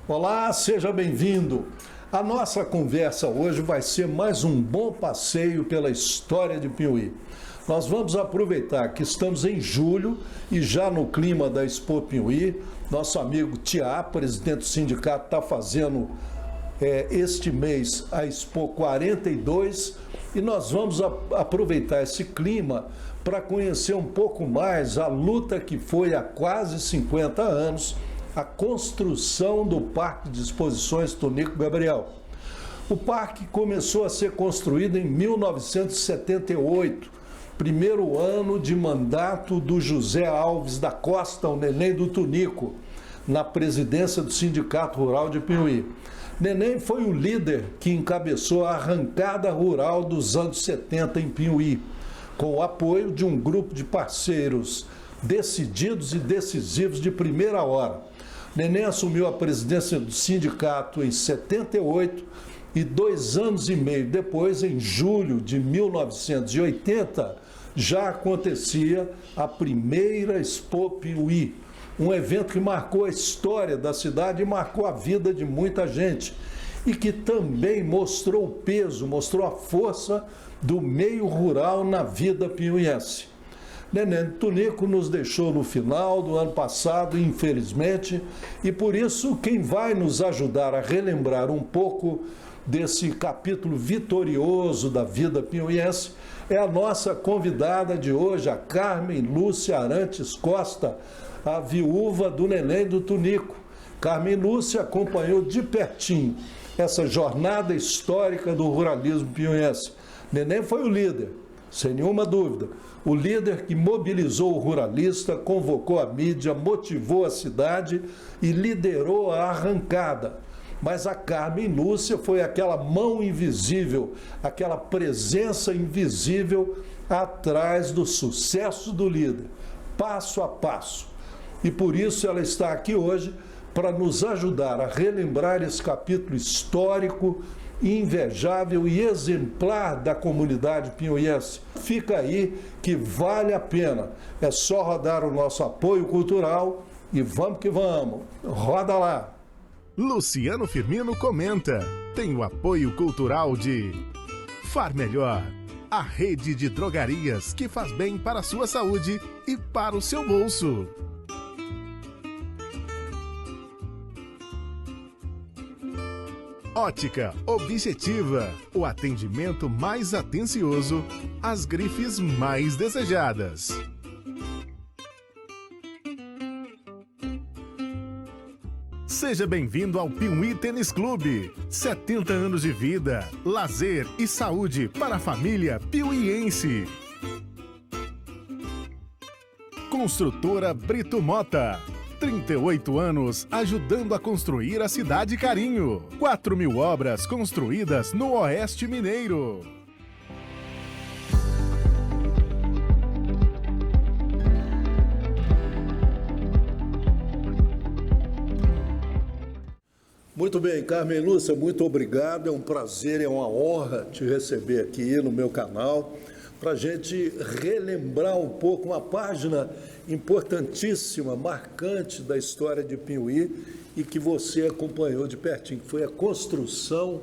Olá, seja bem-vindo. A nossa conversa hoje vai ser mais um bom passeio pela história de Piuí. Nós vamos aproveitar que estamos em julho e já no clima da Expo Piuí. Nosso amigo Tiá, presidente do sindicato, está fazendo este mês a Expo 42 e nós vamos aproveitar esse clima para conhecer um pouco mais a luta que foi há quase 50 anos a construção do Parque de Exposições Tunico Gabriel. O parque começou a ser construído em 1978, primeiro ano de mandato do José Alves da Costa, o Neném do Tunico, na presidência do Sindicato Rural de Piuí. Neném foi o líder que encabeçou a arrancada rural dos anos 70 em Piuí, com o apoio de um grupo de parceiros decididos e decisivos de primeira hora. Neném assumiu a presidência do sindicato em 78 e 2 anos e meio depois, em julho de 1980, já acontecia a primeira Expo Piuí, um evento que marcou a história da cidade e marcou a vida de muita gente e que também mostrou o peso, mostrou a força do meio rural na vida piuiense. Neném Tunico nos deixou no final do ano passado, infelizmente, e por isso quem vai nos ajudar a relembrar um pouco desse capítulo vitorioso da vida piuiense é a nossa convidada de hoje, a Carmen Lúcia Arantes Costa, a viúva do Neném do Tunico. Carmen Lúcia acompanhou de pertinho essa jornada histórica do ruralismo piuiense. Neném foi o líder, sem nenhuma dúvida, o líder que mobilizou o ruralista, convocou a mídia, motivou a cidade e liderou a arrancada. Mas a Carmen Lúcia foi aquela mão invisível, aquela presença invisível atrás do sucesso do líder, passo a passo. E por isso ela está aqui hoje para nos ajudar a relembrar esse capítulo histórico, invejável e exemplar da comunidade piuiense. Fica aí que vale a pena. É só rodar o nosso apoio cultural e vamos que vamos. Roda lá. Luciano Firmino comenta. Tem o apoio cultural de Far Melhor, a rede de drogarias que faz bem para a sua saúde e para o seu bolso. Ótica Objetiva, o atendimento mais atencioso, as grifes mais desejadas. Seja bem-vindo ao Piuí Tênis Clube. 70 anos de vida, lazer e saúde para a família piuiense. Construtora Brito Mota. 38 anos ajudando a construir a cidade Carinho. 4.000 obras construídas no Oeste Mineiro. Muito bem, Carmen Lúcia, muito obrigado. É um prazer, é uma honra te receber aqui no meu canal para a gente relembrar um pouco uma página importantíssima, marcante da história de Piuí e que você acompanhou de pertinho, que foi a construção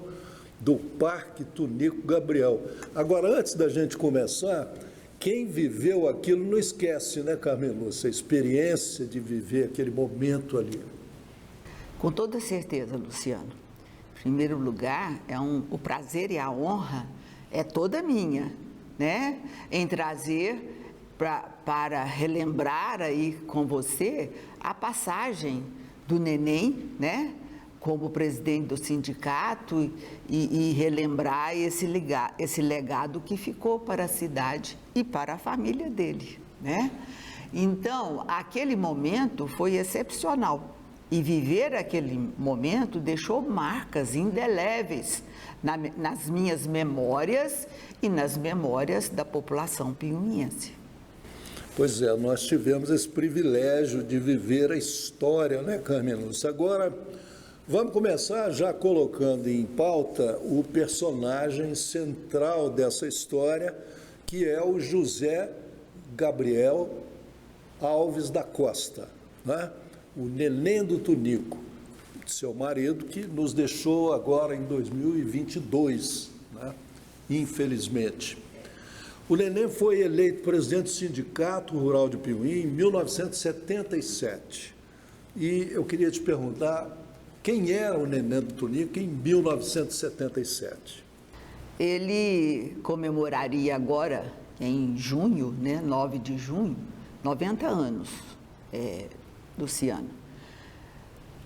do Parque Tunico Gabriel. Agora, antes da gente começar, quem viveu aquilo não esquece, né, Carmen Lúcia? A experiência de viver aquele momento ali. Com toda certeza, Luciano. Em primeiro lugar, o prazer e a honra é toda minha, né? Em trazer para relembrar aí com você a passagem do Neném, né? Como presidente do sindicato e relembrar esse legado que ficou para a cidade e para a família dele, né? Então, aquele momento foi excepcional. E viver aquele momento deixou marcas indeléveis nas minhas memórias e nas memórias da população piuiense. Pois é, nós tivemos esse privilégio de viver a história, né, Carmen Lúcia? Agora, vamos começar já colocando em pauta o personagem central dessa história, que é o José Gabriel Alves da Costa, né? O Neném do Tunico. seu marido, que nos deixou agora em 2022, né? Infelizmente. O Neném foi eleito presidente do Sindicato Rural de Piuí em 1977. E eu queria te perguntar, quem era o Neném do Tunico em 1977? Ele comemoraria agora, em junho, né, 9 de junho, 90 anos, Luciano.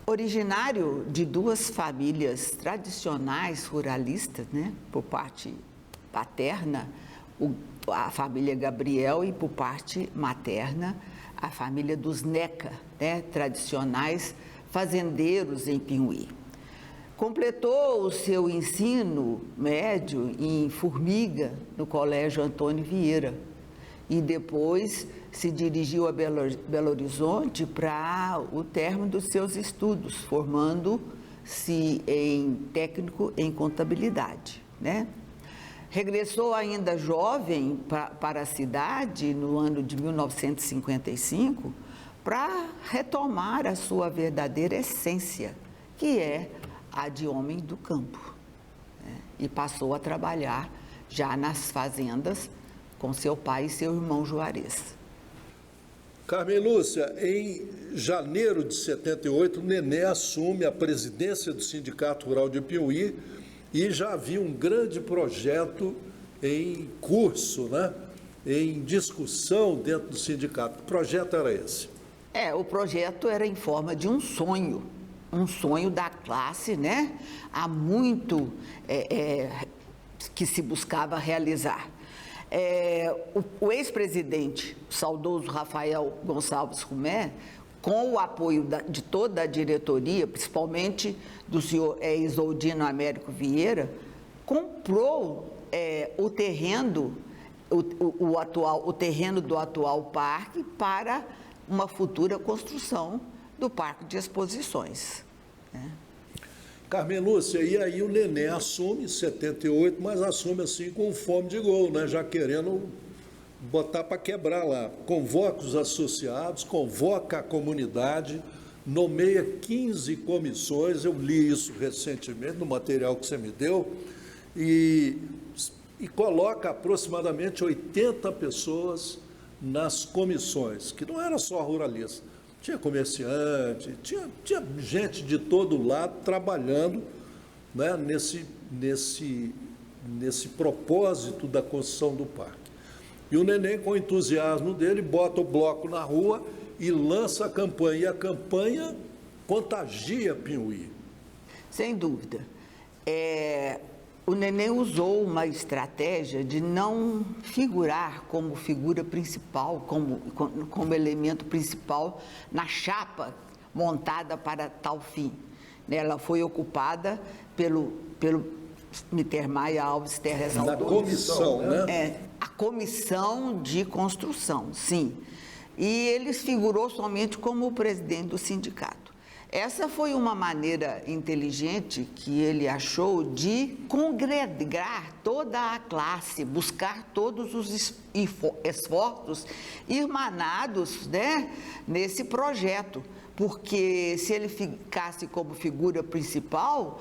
Originário de duas famílias tradicionais ruralistas, né, por parte paterna, a família Gabriel, e por parte materna, a família dos Neca, né, tradicionais fazendeiros em Piuí. Completou o seu ensino médio em Formiga, no Colégio Antônio Vieira, e depois se dirigiu a Belo Horizonte para o término dos seus estudos, formando-se em técnico em contabilidade, né? Regressou ainda jovem para a cidade no ano de 1955 para retomar a sua verdadeira essência, que é a de homem do campo, né? E passou a trabalhar já nas fazendas com seu pai e seu irmão Juarez. Carmen Lúcia, em janeiro de 78, o Neném assume a presidência do Sindicato Rural de Piuí e já havia um grande projeto em curso, né? Em discussão dentro do sindicato. Que projeto era esse? O projeto era em forma de um sonho da classe, né? Há muito que se buscava realizar. O ex-presidente, o saudoso Rafael Gonçalves Rumé, com o apoio de toda a diretoria, principalmente do senhor Isoldino Américo Vieira, comprou o terreno do atual parque para uma futura construção do parque de exposições, né? Carmen Lúcia, e aí o Neném assume em 78, mas assume assim com fome de gol, né? Já querendo botar para quebrar lá. Convoca os associados, convoca a comunidade, nomeia 15 comissões, eu li isso recentemente no material que você me deu, e coloca aproximadamente 80 pessoas nas comissões, que não era só ruralista. Tinha comerciante, tinha gente de todo lado trabalhando, né, nesse propósito da construção do parque. E o Neném, com o entusiasmo dele, bota o bloco na rua e lança a campanha. E a campanha contagia Piuí. Sem dúvida. O Neném usou uma estratégia de não figurar como figura principal, como elemento principal na chapa montada para tal fim. Ela foi ocupada pelo Miter Maia Alves Terres Na comissão, né? A comissão de construção, sim. E ele figurou somente como o presidente do sindicato. Essa foi uma maneira inteligente que ele achou de congregar toda a classe, buscar todos os esforços irmanados, né, nesse projeto. Porque se ele ficasse como figura principal,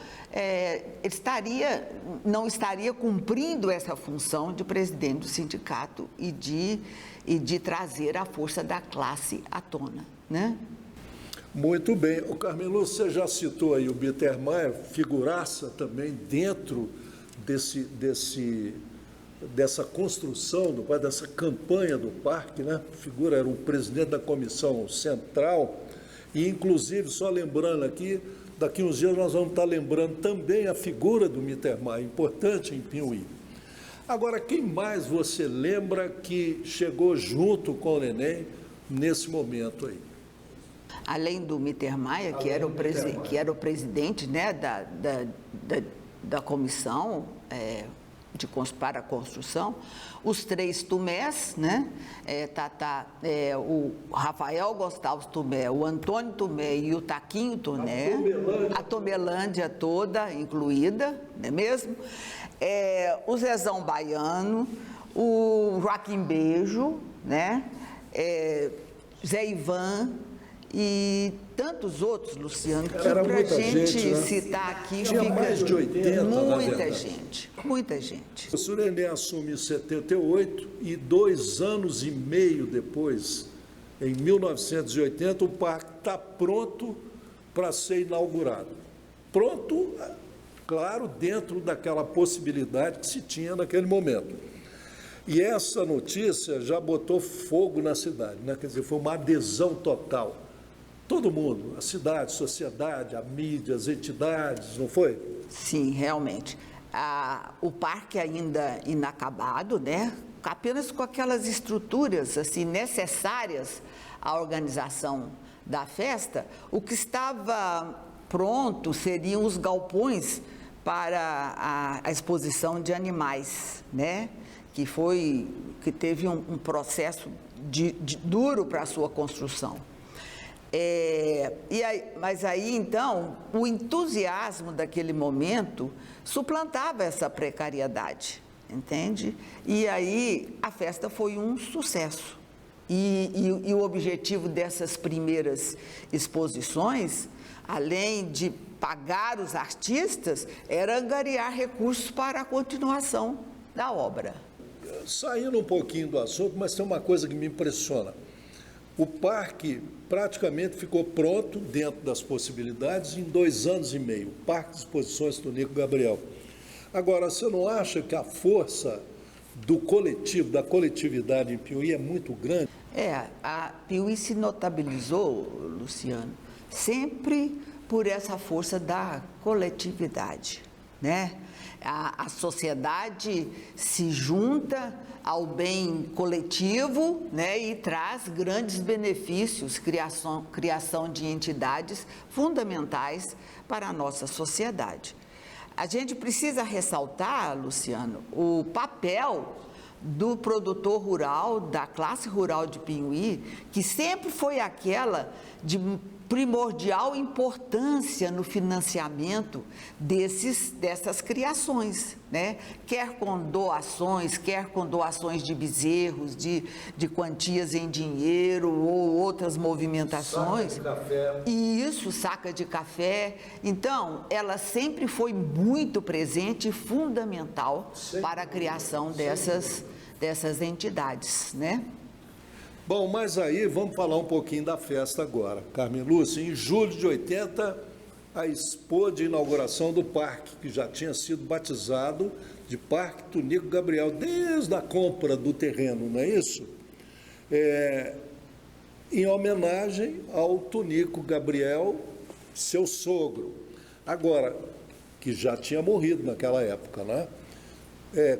não estaria cumprindo essa função de presidente do sindicato e de trazer a força da classe à tona, né? Muito bem. O Carmen Lúcia, você já citou aí o Miter Maia, figuraça também dentro dessa construção do parque, dessa campanha do parque, né? Figura, era o presidente da comissão central. E, inclusive, só lembrando aqui, daqui uns dias nós vamos estar lembrando também a figura do Miter Maia, importante em Piuí. Agora, quem mais você lembra que chegou junto com o Neném nesse momento aí? Além do Miter Maia, que era o presidente, né, da comissão para a construção, os 3 Tumés, né, o Rafael Gonçalves Tumé, o Antônio Tumé e o Taquinho Tumé, a Tomelândia toda incluída, não é mesmo? O Zezão Baiano, o Joaquim Beijo, né, Zé Ivan e tantos outros, Luciano, que Era para a muita gente gente, né? citar aqui Tinha fica mais de 80, na muita verdade. gente, muita gente. O senhor Nenê assume em 78 e 2 anos e meio depois, em 1980, o parque está pronto para ser inaugurado. Pronto, claro, dentro daquela possibilidade que se tinha naquele momento. E essa notícia já botou fogo na cidade, né? Quer dizer, foi uma adesão total. Todo mundo, a cidade, a sociedade, a mídia, as entidades, não foi? Sim, realmente. O parque ainda inacabado, né? Apenas com aquelas estruturas assim necessárias à organização da festa, o que estava pronto seriam os galpões para a exposição de animais, né? Que teve um processo duro para a sua construção. Mas aí, então, o entusiasmo daquele momento suplantava essa precariedade, entende? E aí a festa foi um sucesso. E o objetivo dessas primeiras exposições, além de pagar os artistas, era angariar recursos para a continuação da obra. Saindo um pouquinho do assunto, mas tem uma coisa que me impressiona. O parque praticamente ficou pronto, dentro das possibilidades, em 2 anos e meio. O Parque de Exposições Tonico Gabriel. Agora, você não acha que a força do coletivo, da coletividade em Piuí é muito grande? A Piuí se notabilizou, Luciano, sempre por essa força da coletividade, né? A sociedade se junta ao bem coletivo, né, e traz grandes benefícios, criação de entidades fundamentais para a nossa sociedade. A gente precisa ressaltar, Luciano, o papel do produtor rural, da classe rural de Piuí, que sempre foi aquela de primordial importância no financiamento dessas criações, né? Quer com doações de bezerros, de quantias em dinheiro ou outras movimentações. Saca de café. Isso, saca de café. Então, ela sempre foi muito presente e fundamental para a criação dessas entidades, né? Bom, mas aí vamos falar um pouquinho da festa agora. Carmen Lúcia, em julho de 80, a expo de inauguração do parque, que já tinha sido batizado de Parque Tonico Gabriel, desde a compra do terreno, não é isso? Em homenagem ao Tonico Gabriel, seu sogro. Agora, que já tinha morrido naquela época, né?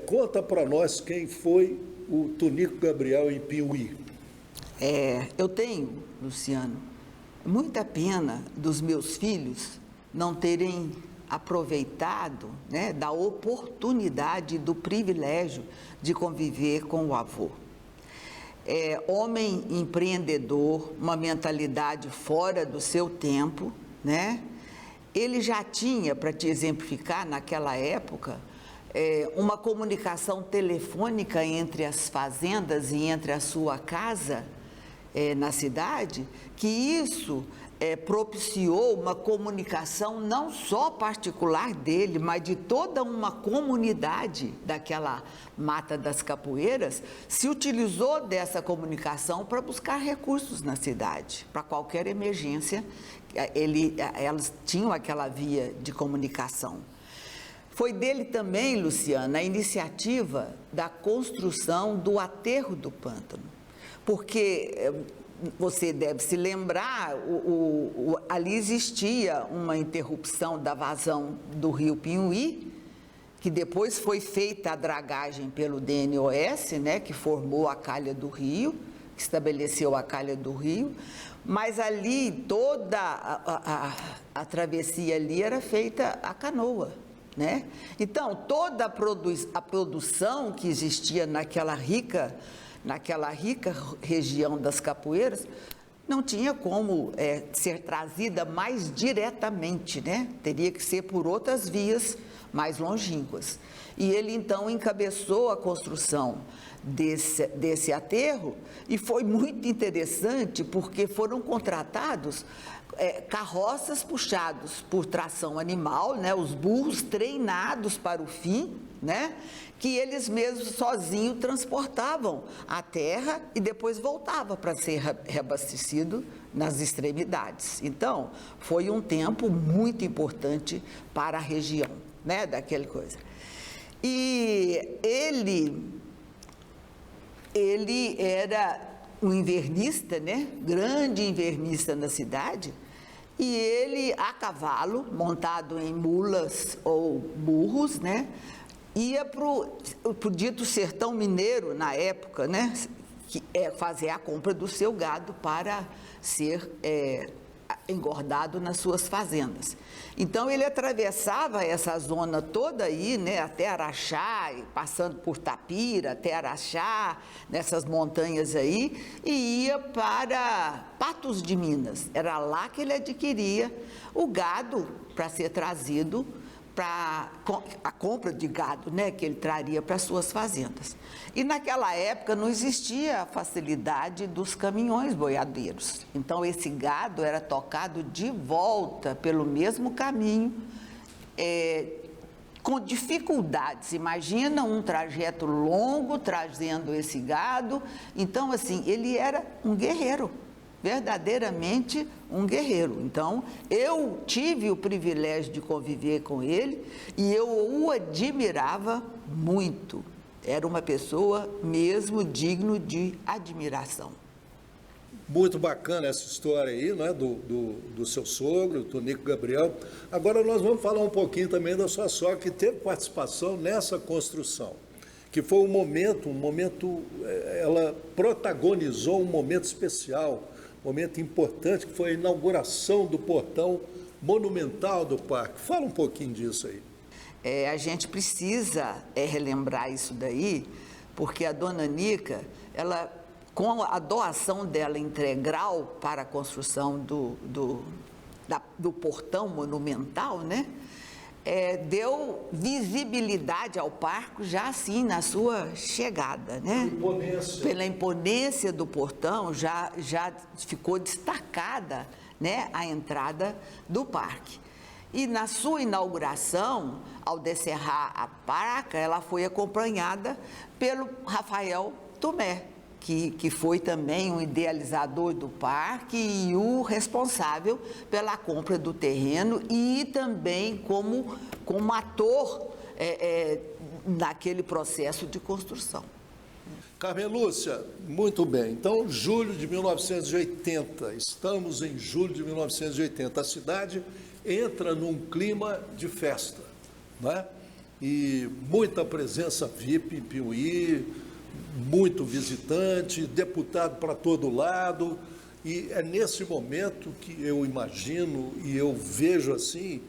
Conta para nós quem foi o Tonico Gabriel em Piuí. Eu tenho, Luciano, muita pena dos meus filhos não terem aproveitado, né, da oportunidade, do privilégio de conviver com o avô. Homem empreendedor, uma mentalidade fora do seu tempo, né? Ele já tinha, para te exemplificar, naquela época, uma comunicação telefônica entre as fazendas e entre a sua casa na cidade, que isso propiciou uma comunicação não só particular dele, mas de toda uma comunidade daquela Mata das Capoeiras, se utilizou dessa comunicação para buscar recursos na cidade, para qualquer emergência, elas tinham aquela via de comunicação. Foi dele também, Luciana, a iniciativa da construção do aterro do pântano, porque você deve se lembrar, ali existia uma interrupção da vazão do rio Piuí, que depois foi feita a dragagem pelo DNOS, né, que formou a calha do rio, que estabeleceu a calha do rio, mas ali toda a travessia ali era feita a canoa, né? Então, toda a produção que existia naquela rica região das capoeiras, não tinha como ser trazida mais diretamente, né? Teria que ser por outras vias mais longínquas. E ele, então, encabeçou a construção desse aterro, e foi muito interessante porque foram contratados carroças puxados por tração animal, né? Os burros treinados para o fim, né? Que eles mesmos sozinhos transportavam a terra e depois voltava para ser reabastecido nas extremidades. Então, foi um tempo muito importante para a região, né, daquela coisa. E ele era um invernista, né, grande invernista na cidade, e ele, a cavalo, montado em mulas ou burros, né, ia para o dito sertão mineiro, na época, né, fazer a compra do seu gado para ser engordado nas suas fazendas. Então, ele atravessava essa zona toda aí, né, até Araxá, passando por Tapira, até Araxá, nessas montanhas aí, e ia para Patos de Minas. Era lá que ele adquiria o gado para ser trazido para a compra de gado, né, que ele traria para suas fazendas. E naquela época não existia a facilidade dos caminhões boiadeiros. Então esse gado era tocado de volta pelo mesmo caminho, com dificuldades. Imagina um trajeto longo trazendo esse gado. Então, assim, ele era um guerreiro, verdadeiramente um guerreiro. Então, eu tive o privilégio de conviver com ele e eu o admirava muito. Era uma pessoa mesmo digno de admiração. Muito bacana essa história aí, né, do seu sogro, do Tonico Gabriel. Agora nós vamos falar um pouquinho também da sua sogra, que teve participação nessa construção, que foi um momento, ela protagonizou um momento especial, momento importante, que foi a inauguração do portão monumental do parque. Fala um pouquinho disso aí. A gente precisa relembrar isso daí, porque a dona Nica, ela, com a doação dela integral para a construção do portão monumental, né, deu visibilidade ao parque já assim na sua chegada, né? Pela imponência do portão, já ficou destacada, né, a entrada do parque. E na sua inauguração, ao descerrar a placa, ela foi acompanhada pelo Rafael Tomé, que foi também um idealizador do parque e o responsável pela compra do terreno e também como ator naquele processo de construção. Carmen Lúcia, muito bem. Então, julho de 1980, estamos em julho de 1980. A cidade entra num clima de festa, né? E muita presença VIP em Piuí, muito visitante, deputado para todo lado, e é nesse momento que eu imagino e eu vejo assim,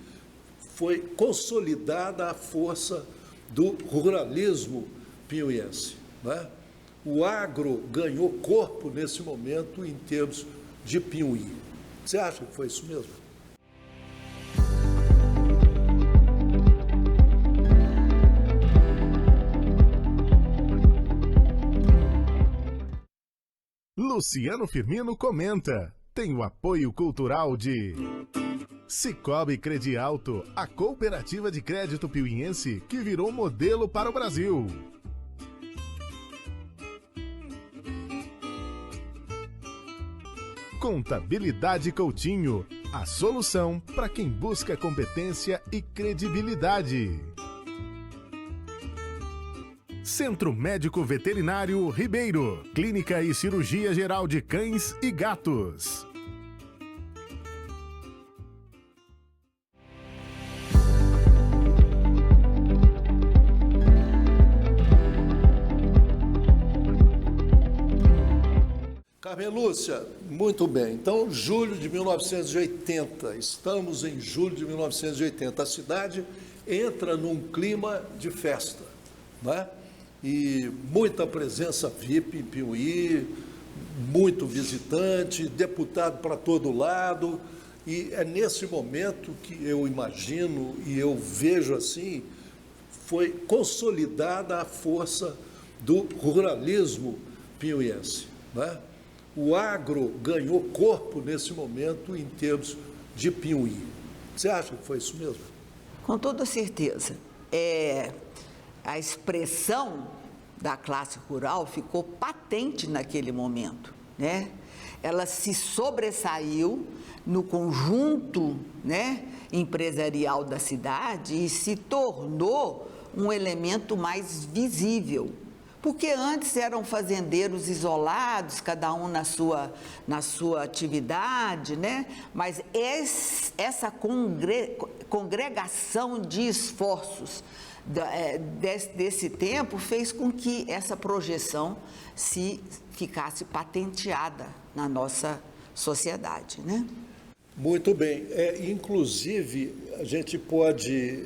foi consolidada a força do ruralismo piuiense, né? O agro ganhou corpo nesse momento em termos de Piuí. Você acha que foi isso mesmo? Luciano Firmino comenta. Tem o apoio cultural de Sicoob Credialto, a cooperativa de crédito piuiense que virou modelo para o Brasil. Contabilidade Coutinho, a solução para quem busca competência e credibilidade. Centro Médico Veterinário Ribeiro, clínica e cirurgia geral de cães e gatos. Carmen Lúcia, muito bem. Então, julho de 1980, estamos em julho de 1980. A cidade entra num clima de festa, né? E muita presença VIP em Piuí, muito visitante, deputado para todo lado, e é nesse momento que eu imagino e eu vejo assim, foi consolidada a força do ruralismo piauiense, né? O agro ganhou corpo nesse momento em termos de Piauí. Você acha que foi isso mesmo? Com toda certeza. A expressão da classe rural ficou patente naquele momento, né? Ela se sobressaiu no conjunto, né, empresarial da cidade e se tornou um elemento mais visível. Porque antes eram fazendeiros isolados, cada um na sua atividade, né? Mas essa congregação de esforços desse tempo fez com que essa projeção ficasse patenteada na nossa sociedade, né? Muito bem. Inclusive, a gente pode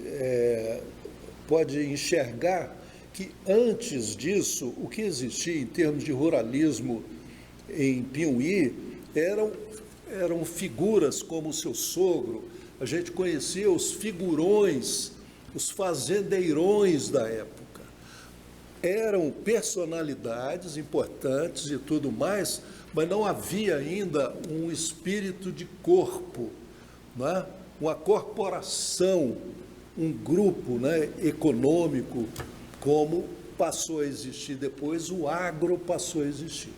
enxergar que antes disso, o que existia em termos de ruralismo em Piauí eram figuras como o seu sogro. A gente conhecia os figurões, os fazendeirões da época. Eram personalidades importantes e tudo mais, mas não havia ainda um espírito de corpo, né? Uma corporação, um grupo, né, econômico, como passou a existir depois, o agro passou a existir.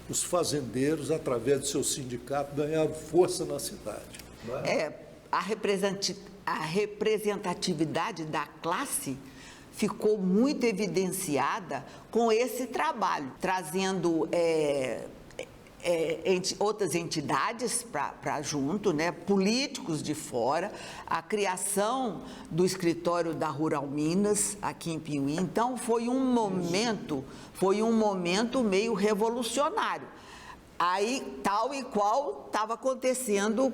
Os fazendeiros, através do seu sindicato, ganharam força na cidade. Não é? A representatividade da classe ficou muito evidenciada com esse trabalho, trazendo outras entidades para junto, né, políticos de fora, a criação do escritório da Rural Minas aqui em Piauí. Então foi um momento meio revolucionário. Aí, tal e qual estava acontecendo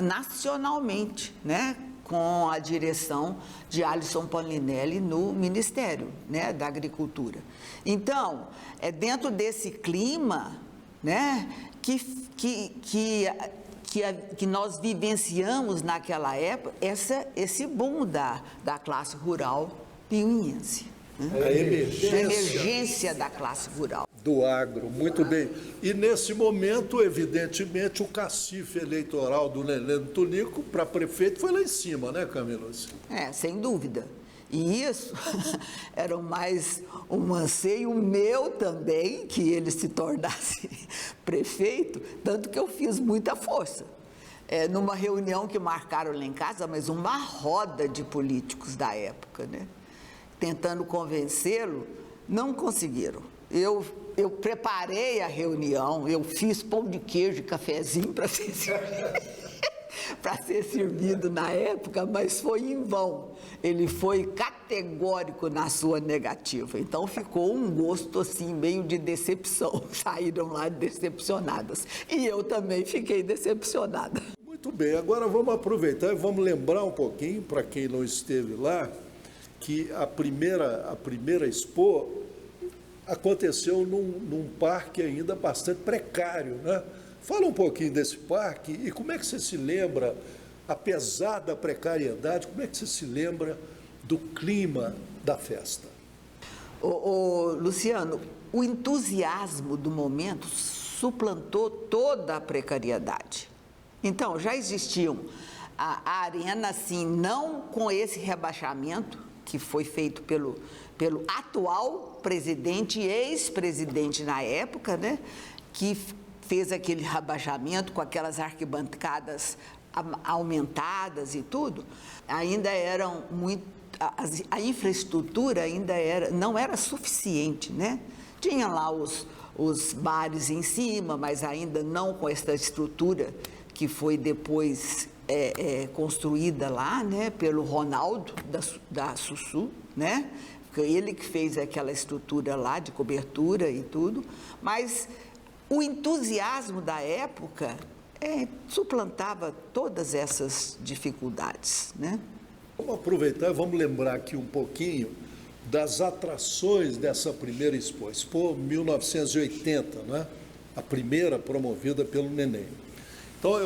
nacionalmente, né, com a direção de Alisson Paolinelli no Ministério, né, da Agricultura. Então, é dentro desse clima, né, que nós vivenciamos naquela época esse boom da classe rural piauiense. Né? A emergência da classe rural. Do agro, muito bem. E nesse momento, evidentemente, o cacife eleitoral do Neném do Tunico para prefeito foi lá em cima, né, Camila? Sem dúvida. E isso era mais um anseio meu também, que ele se tornasse prefeito, tanto que eu fiz muita força. Numa reunião que marcaram lá em casa, mas uma roda de políticos da época, né? Tentando convencê-lo, não conseguiram. Eu preparei a reunião, eu fiz pão de queijo e cafezinho para ser servido na época, mas foi em vão. Ele foi categórico na sua negativa. Então ficou um gosto assim meio de decepção. Saíram lá decepcionadas. E eu também fiquei decepcionada. Muito bem, agora vamos aproveitar e vamos lembrar um pouquinho, para quem não esteve lá, que a primeira Expo aconteceu num parque ainda bastante precário, né? Fala um pouquinho desse parque e como é que você se lembra, apesar da precariedade, como é que você se lembra do clima da festa? Luciano, o entusiasmo do momento suplantou toda a precariedade. Então, já existiam a arena, assim, não com esse rebaixamento que foi feito pelo atual presidente e ex-presidente na época, né, que fez aquele rebaixamento com aquelas arquibancadas aumentadas e tudo, ainda eram muito, a infraestrutura ainda não era suficiente, né? Tinha lá os bares em cima, mas ainda não com essa estrutura que foi depois construída lá, né, pelo Ronaldo da Sussu, né? Ele que fez aquela estrutura lá de cobertura e tudo, mas o entusiasmo da época suplantava todas essas dificuldades, né? Vamos aproveitar e vamos lembrar aqui um pouquinho das atrações dessa primeira Expo 1980, né? A primeira promovida pelo Neném. Então,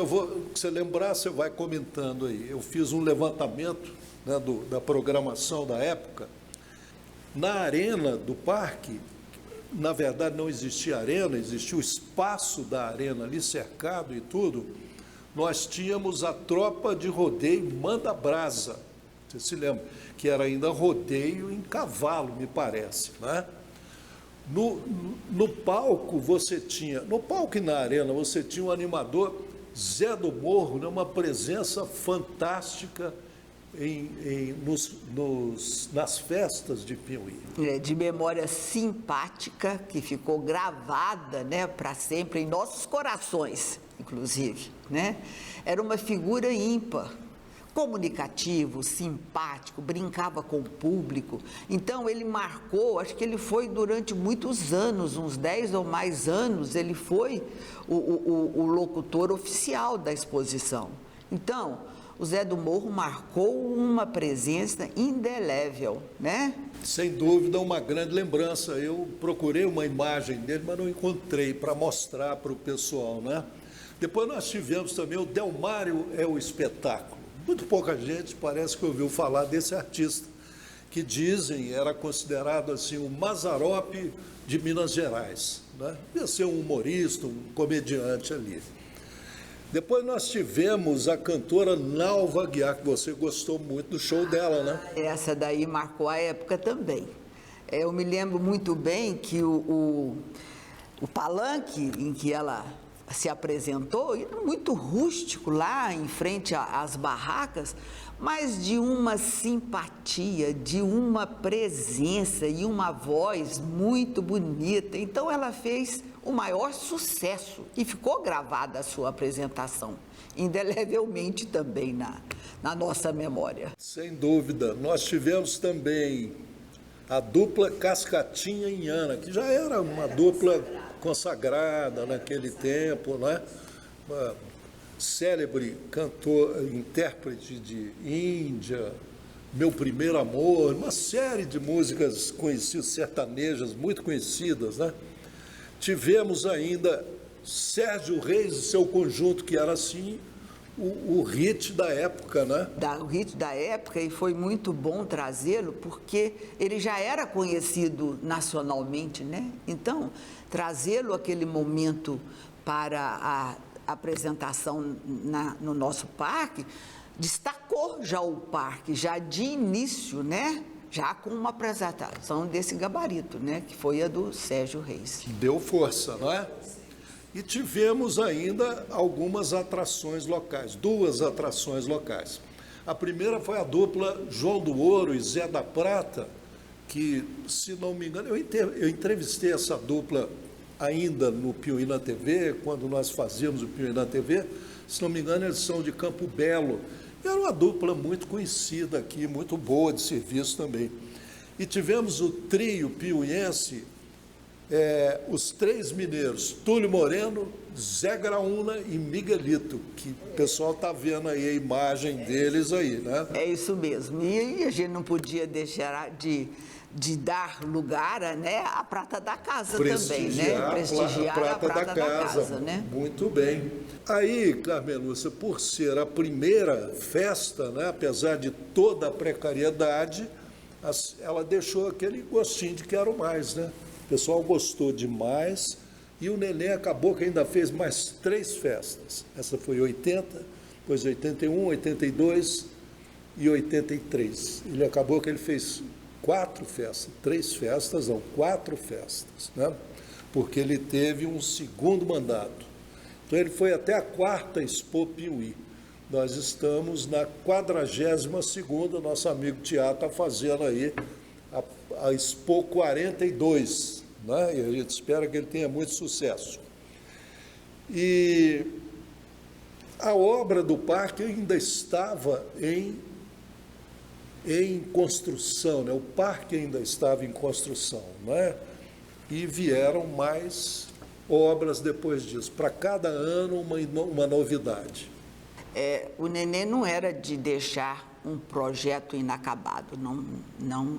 se você lembrar, você vai comentando aí. Eu fiz um levantamento, né, da programação da época. Na arena do parque, na verdade não existia arena, existia o espaço da arena ali cercado e tudo. Nós tínhamos a tropa de rodeio Manda Brasa, você se lembra? Que era ainda rodeio em cavalo, me parece, né? No palco no palco e na arena você tinha um animador, Zé do Morro, né? Uma presença fantástica nas festas de Piuí. De memória simpática, que ficou gravada, né, para sempre em nossos corações, inclusive, né? Era uma figura ímpar, comunicativo, simpático, brincava com o público. Então, ele marcou, acho que ele foi durante muitos anos, uns 10 ou mais anos, ele foi o locutor oficial da exposição. Então, o Zé do Morro marcou uma presença indelével, né? Sem dúvida, uma grande lembrança. Eu procurei uma imagem dele, mas não encontrei para mostrar para o pessoal, né? Depois nós tivemos também o Delmário é o Espetáculo. Muito pouca gente parece que ouviu falar desse artista, que dizem era considerado assim o Mazzaropi de Minas Gerais, né? Ia ser um humorista, um comediante ali. Depois nós tivemos a cantora Nalva Aguiar, que você gostou muito do show dela, né? Essa daí marcou a época também. Eu me lembro muito bem que o palanque em que ela se apresentou, muito rústico lá em frente às barracas, mas de uma simpatia, de uma presença e uma voz muito bonita. Então ela fez o maior sucesso e ficou gravada a sua apresentação, indelevelmente também na nossa memória. Sem dúvida. Nós tivemos também a dupla Cascatinha e Ana, que já era uma dupla consagrada naquele tempo, né? Uma célebre cantor, intérprete de Índia, Meu Primeiro Amor, uma série de músicas conhecidas, sertanejas, muito conhecidas, né? Tivemos ainda Sérgio Reis e seu conjunto, que era assim o hit da época, né? O hit da época, e foi muito bom trazê-lo, porque ele já era conhecido nacionalmente, né? Então, trazê-lo aquele momento para a apresentação no nosso parque, destacou já o parque, já de início, né? Já com uma apresentação desse gabarito, né? Que foi a do Sérgio Reis. Deu força, não é? E tivemos ainda algumas atrações locais, 2 atrações locais. A primeira foi a dupla João do Ouro e Zé da Prata, que, se não me engano, eu entrevistei essa dupla ainda no Piuí na TV, quando nós fazíamos o Piuí na TV. Se não me engano, eles são de Campo Belo. Era uma dupla muito conhecida aqui, muito boa de serviço também. E tivemos o trio piuiense, os 3 mineiros, Túlio Moreno, Zé Graúna e Miguelito, que o pessoal está vendo aí a imagem deles aí, né? É isso mesmo. E a gente não podia deixar de dar lugar, né, à prata da casa também, né? Prestigiar a prata da casa, né? Muito bem. Aí, Carmelúcia, por ser a primeira festa, né, apesar de toda a precariedade, ela deixou aquele gostinho de quero mais, né? O pessoal gostou demais e o Neném acabou que ainda fez mais 3 festas. Essa foi 80, depois 81, 82 e 83. Ele acabou que ele fez 4 festas, 3 festas, não, 4 festas, né? Porque ele teve um segundo mandato. Então ele foi até a 4ª Expo Piuí. Nós estamos na 42ª, nosso amigo Tiago está fazendo aí a Expo 42, né? E a gente espera que ele tenha muito sucesso. E a obra do parque ainda estava em construção, né? O parque ainda estava em construção, né? E vieram mais obras depois disso. Para cada ano uma novidade. O Neném não era de deixar um projeto inacabado,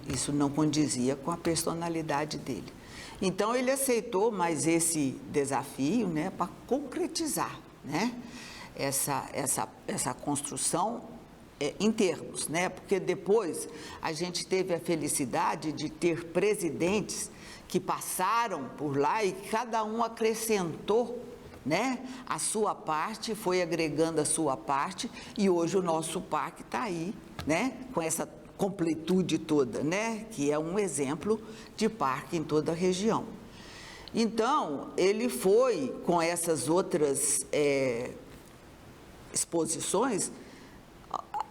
isso não condizia com a personalidade dele. Então, ele aceitou mais esse desafio, né, para concretizar, né, essa construção em termos, né, porque depois a gente teve a felicidade de ter presidentes que passaram por lá e cada um acrescentou, né, a sua parte, foi agregando a sua parte, e hoje o nosso parque está aí, né, com essa completude toda, né, que é um exemplo de parque em toda a região. Então, ele foi, com essas outras exposições,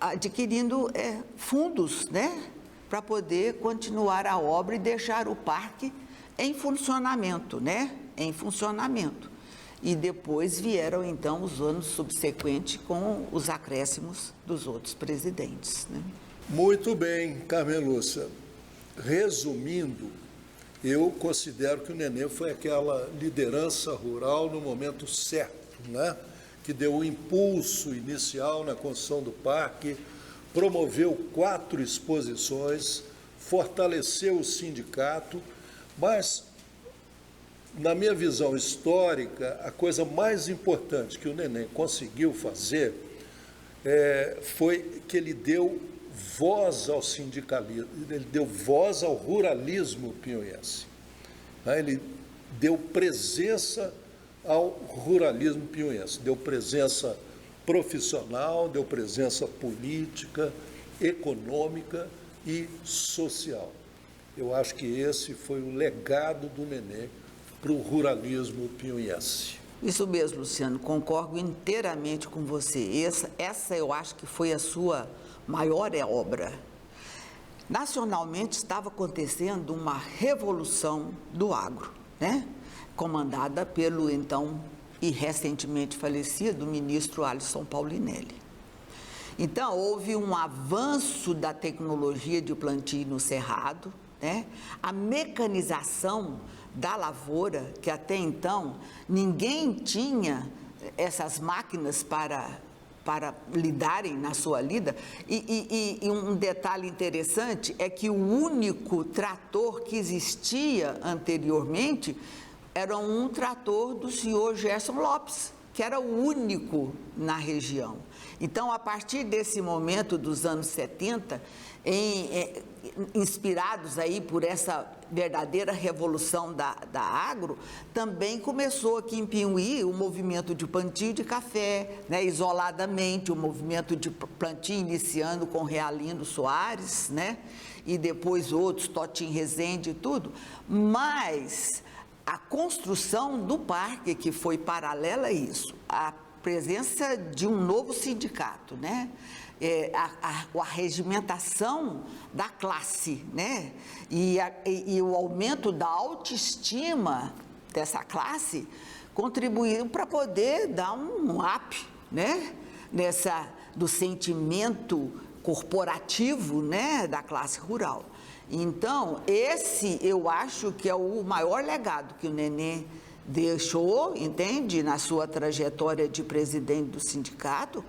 adquirindo fundos, né, para poder continuar a obra e deixar o parque em funcionamento, né, em funcionamento. E depois vieram, então, os anos subsequentes com os acréscimos dos outros presidentes, né? Muito bem, Carmen Lúcia. Resumindo, eu considero que o Nenê foi aquela liderança rural no momento certo, né? Que deu o impulso inicial na construção do parque, promoveu 4 exposições, fortaleceu o sindicato, mas, na minha visão histórica, a coisa mais importante que o Nenê conseguiu fazer foi que ele deu voz ao sindicalismo, ele deu voz ao ruralismo piauiense. Ele deu presença ao ruralismo piauiense, deu presença profissional, deu presença política, econômica e social. Eu acho que esse foi o legado do Nenê para o ruralismo piauiense. Isso mesmo, Luciano, concordo inteiramente com você. Essa eu acho que foi a sua maior obra. Nacionalmente estava acontecendo uma revolução do agro, né? Comandada pelo então e recentemente falecido ministro Alisson Paulinelli. Então, houve um avanço da tecnologia de plantio no cerrado, né? A mecanização da lavoura, que até então ninguém tinha essas máquinas para lidarem na sua lida. E um detalhe interessante é que o único trator que existia anteriormente era um trator do senhor Gerson Lopes, que era o único na região. Então, a partir desse momento dos anos 70, inspirados aí por essa verdadeira revolução da agro, também começou aqui em Piauí o movimento de plantio de café, né, isoladamente, o movimento de plantio iniciando com Realino Soares, né, e depois outros, Totim Rezende e tudo, mas a construção do parque, que foi paralela a isso, a presença de um novo sindicato, né? A regimentação da classe, né? E o aumento da autoestima dessa classe contribuíram para poder dar um up, né? Do sentimento corporativo, né? Da classe rural. Então, esse eu acho que é o maior legado que o Nenê deixou, entende, na sua trajetória de presidente do sindicato,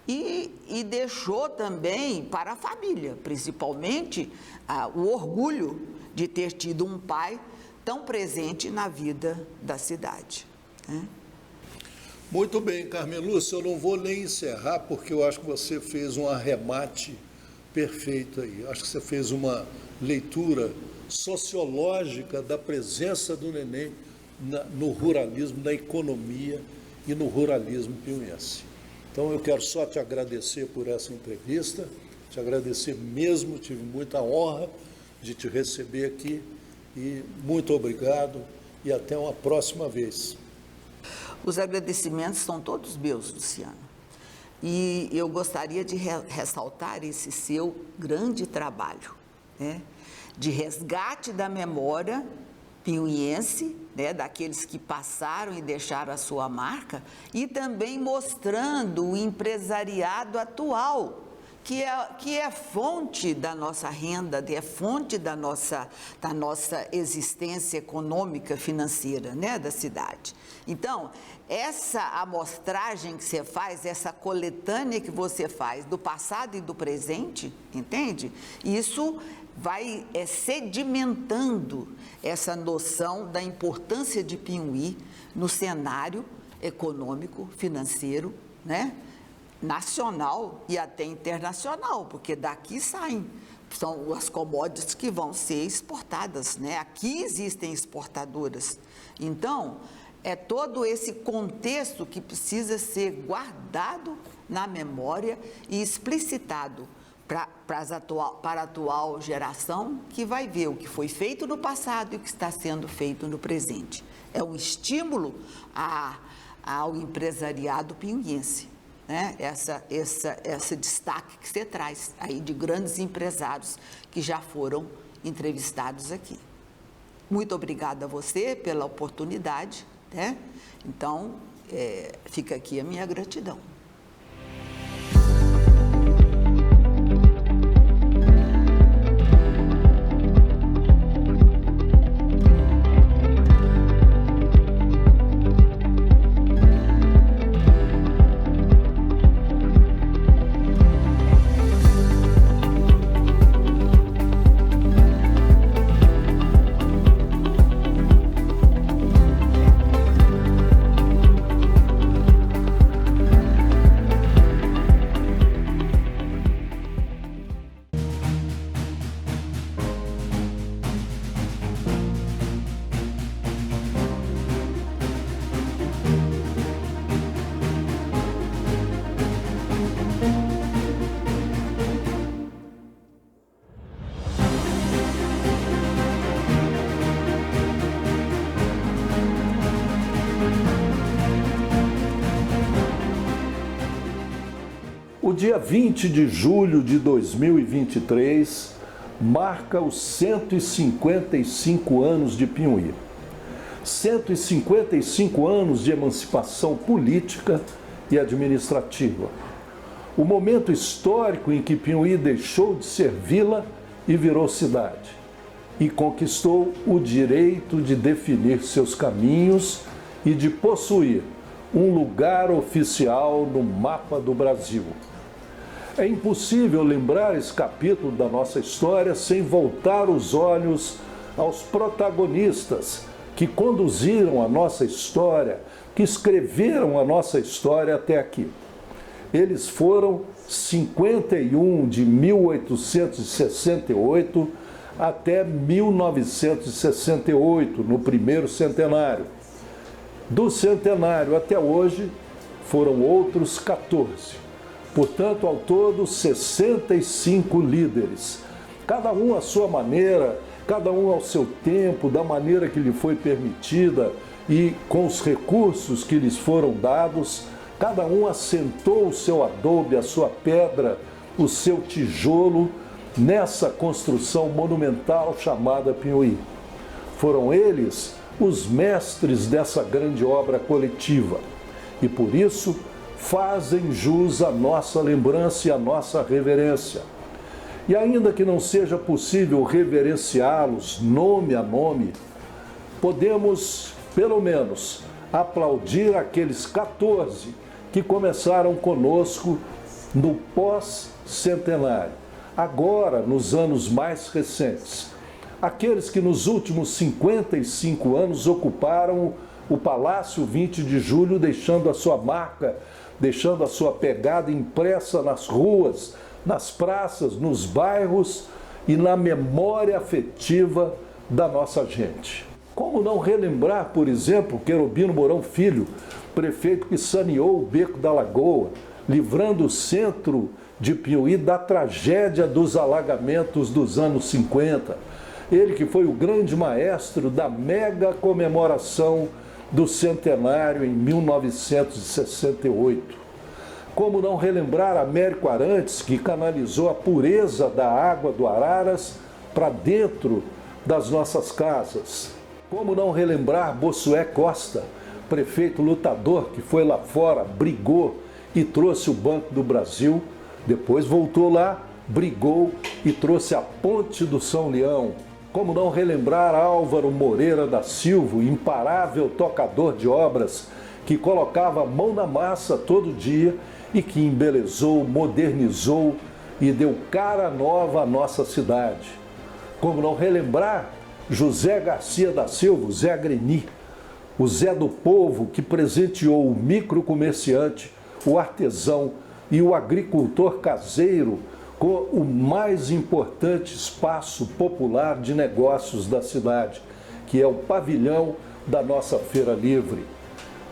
e deixou também para a família, principalmente o orgulho de ter tido um pai tão presente na vida da cidade, né? Muito bem, Carmen Lúcia, eu não vou nem encerrar, porque eu acho que você fez um arremate perfeito aí. Eu acho que você fez uma leitura sociológica da presença do Nenê no ruralismo, na economia e no ruralismo piauiense. Então, eu quero só te agradecer por essa entrevista, te agradecer mesmo, tive muita honra de te receber aqui, e muito obrigado, e até uma próxima vez. Os agradecimentos são todos meus, Luciano, e eu gostaria de ressaltar esse seu grande trabalho, né, de resgate da memória piauiense, né, daqueles que passaram e deixaram a sua marca, e também mostrando o empresariado atual, que é fonte da nossa renda, é fonte da nossa existência econômica, financeira, né, da cidade. Então, essa amostragem que você faz, essa coletânea que você faz do passado e do presente, entende? Isso vai sedimentando essa noção da importância de Pinhuí no cenário econômico, financeiro, né? Nacional e até internacional, porque daqui saem, são as commodities que vão ser exportadas, né? Aqui existem exportadoras. Então, é todo esse contexto que precisa ser guardado na memória e explicitado para a atual geração, que vai ver o que foi feito no passado e o que está sendo feito no presente. É um estímulo ao empresariado pinhuense. Né? Esse destaque que você traz aí de grandes empresários que já foram entrevistados aqui. Muito obrigada a você pela oportunidade, né? Então, fica aqui a minha gratidão. O dia 20 de julho de 2023 marca os 155 anos de Pinhuí. 155 anos de emancipação política e administrativa. O momento histórico em que Pinhuí deixou de ser vila e virou cidade, e conquistou o direito de definir seus caminhos e de possuir um lugar oficial no mapa do Brasil. É impossível lembrar esse capítulo da nossa história sem voltar os olhos aos protagonistas que conduziram a nossa história, que escreveram a nossa história até aqui. Eles foram 51 de 1868 até 1968, no primeiro centenário. Do centenário até hoje, foram outros 14. Portanto, ao todo, 65 líderes. Cada um à sua maneira, cada um ao seu tempo, da maneira que lhe foi permitida e com os recursos que lhes foram dados, cada um assentou o seu adobe, a sua pedra, o seu tijolo nessa construção monumental chamada Pinhuí. Foram eles os mestres dessa grande obra coletiva e, por isso, fazem jus à nossa lembrança e à nossa reverência. E ainda que não seja possível reverenciá-los nome a nome, podemos, pelo menos, aplaudir aqueles 14 que começaram conosco no pós-centenário, agora nos anos mais recentes. Aqueles que nos últimos 55 anos ocuparam o Palácio 20 de Julho, deixando a sua marca, deixando a sua pegada impressa nas ruas, nas praças, nos bairros e na memória afetiva da nossa gente. Como não relembrar, por exemplo, Querubino Mourão Filho, prefeito que saneou o Beco da Lagoa, livrando o centro de Pinhuí da tragédia dos alagamentos dos anos 50. Ele que foi o grande maestro da mega comemoração do centenário em 1968. Como não relembrar Américo Arantes, que canalizou a pureza da água do Araras para dentro das nossas casas. Como não relembrar Bossué Costa, prefeito lutador que foi lá fora, brigou e trouxe o Banco do Brasil Depois voltou lá, brigou e trouxe a Ponte do São Leão. Como não relembrar Álvaro Moreira da Silva, o imparável tocador de obras, que colocava a mão na massa todo dia e que embelezou, modernizou e deu cara nova à nossa cidade. Como não relembrar José Garcia da Silva, o Zé Greni, o Zé do Povo, que presenteou o microcomerciante, o artesão e o agricultor caseiro com o mais importante espaço popular de negócios da cidade, que é o pavilhão da nossa Feira Livre.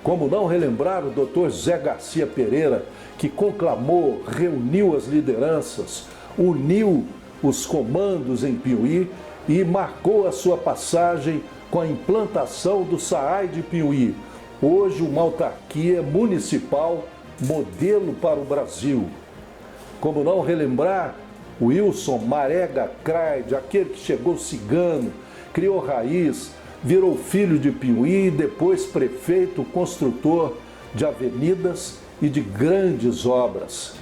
Como não relembrar o Dr. Zé Garcia Pereira, que conclamou, reuniu as lideranças, uniu os comandos em Piuí e marcou a sua passagem com a implantação do SAAI de Piuí, hoje uma autarquia municipal modelo para o Brasil. Como não relembrar Wilson Marega Craide, aquele que chegou cigano, criou raiz, virou filho de Piuí e depois prefeito construtor de avenidas e de grandes obras.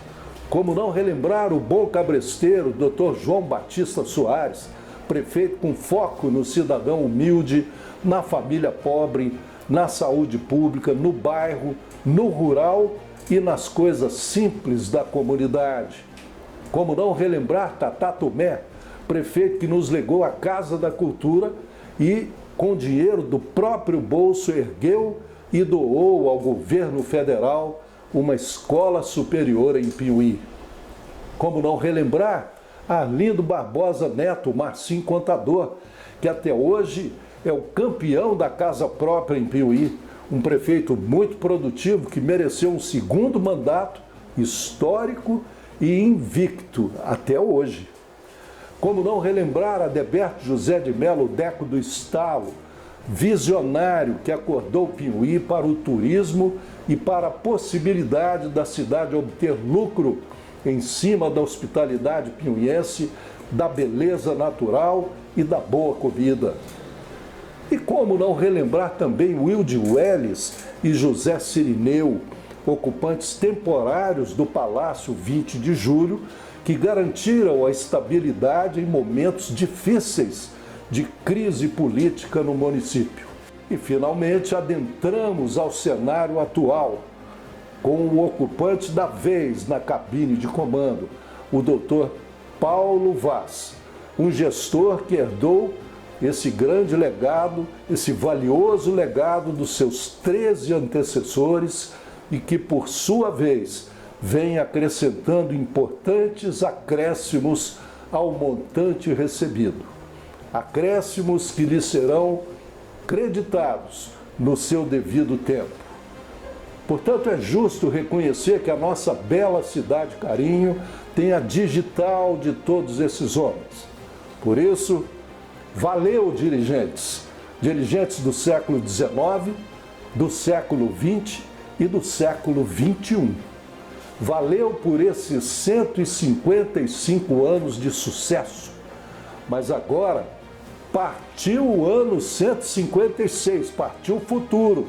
Como não relembrar o bom cabresteiro, Dr. João Batista Soares, prefeito com foco no cidadão humilde, na família pobre, na saúde pública, no bairro, no rural e nas coisas simples da comunidade. Como não relembrar Tatá Tomé, prefeito que nos legou a Casa da Cultura e, com dinheiro do próprio bolso, ergueu e doou ao governo federal uma escola superior em Piuí. Como não relembrar Arlindo Barbosa Neto, Marcinho Contador, que até hoje é o campeão da casa própria em Piuí, um prefeito muito produtivo que mereceu um segundo mandato histórico e invicto até hoje. Como não relembrar Adeberto José de Melo Deco do Estalo, visionário que acordou Piuí para o turismo e para a possibilidade da cidade obter lucro em cima da hospitalidade piuiense, da beleza natural e da boa comida. E como não relembrar também Wilde Welles e José Cirineu, ocupantes temporários do Palácio 20 de Julho, que garantiram a estabilidade em momentos difíceis de crise política no município. E, finalmente, adentramos ao cenário atual, com o ocupante da vez na cabine de comando, o Dr. Paulo Vaz, um gestor que herdou esse grande legado, esse valioso legado dos seus 13 antecessores e que, por sua vez, vem acrescentando importantes acréscimos ao montante recebido. Acréscimos que lhe serão creditados no seu devido tempo. Portanto, é justo reconhecer que a nossa bela cidade Carinho tem a digital de todos esses homens. Por isso, valeu, dirigentes! Dirigentes do século XIX, do século XX e do século XXI. Valeu por esses 155 anos de sucesso. Mas agora, partiu o ano 156, partiu o futuro.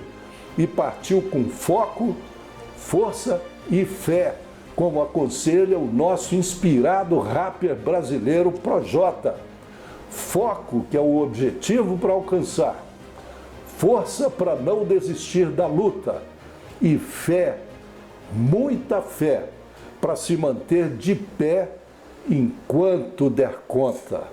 E partiu com foco, força e fé, como aconselha o nosso inspirado rapper brasileiro Projota. Foco, que é o objetivo para alcançar. Força para não desistir da luta. E fé, muita fé, para se manter de pé enquanto der conta.